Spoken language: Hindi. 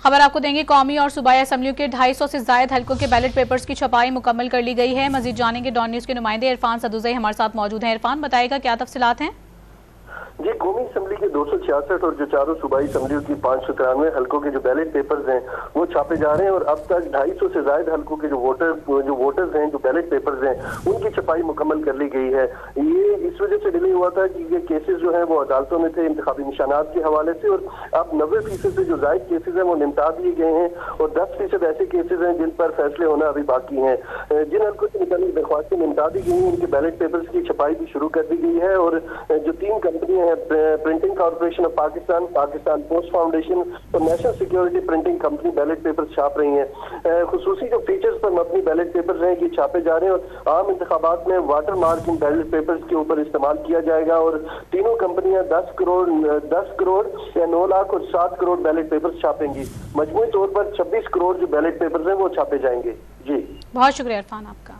खबर आपको देंगे, कौमी और सूबाई असम्बलियों के 250 से ज्यादा हलकों के बैलेट पेपर्स की छपाई मुकम्मल कर ली गई है। मजीद जानेंगे डॉन न्यूज के नुमाइंदे इरफान सदुजई हमारे साथ मौजूद हैं। इरफान, बताएगा क्या तफसीलात हैं? जी, कौमी असम्बली के 266 और जो चारों सूबाई असम्बलियों की 593 हलकों के जो बैलेट पेपर्स हैं वो छापे जा रहे हैं और अब तक 250 से ज्यादा हलकों के जो वोटर्स हैं, जो बैलेट पेपर्स हैं, उनकी छपाई मुकम्मल कर ली गई है। ये इस वजह से डिले हुआ था कि ये केसेस जो है वो अदालतों में थे इंतखाबी निशानात के हवाले से, और अब 90% से जो जायद केसेज हैं वो निपटा दिए गए हैं और 10% ऐसे केसेज हैं जिन पर फैसले होना अभी बाकी हैं। जिन हलकों से निकलने दरख्वास्तें निपटा दी गई हैं उनके बैलेट पेपर्स की छपाई भी शुरू कर दी गई है और जो 3 कंपनियां printing corporation of Pakistan, Pakistan post foundation और national security printing company ballot paper छाप रही हैं। खुसूसी जो फीचर्स पर मबनी बैलेट पेपर्स हैं ये छापे जा रहे हैं और आम इंतखाबात में water mark in ballot papers के ऊपर इस्तेमाल किया जाएगा और तीनों कंपनियां 10 करोड़ या 9 लाख और 7 करोड़ बैलेट पेपर्स छापेंगी। मजमूई तौर पर 26 करोड़ जो बैलेट पेपर्स हैं वो छापे जाएंगे। जी, बहुत शुक्रिया इरफान आपका।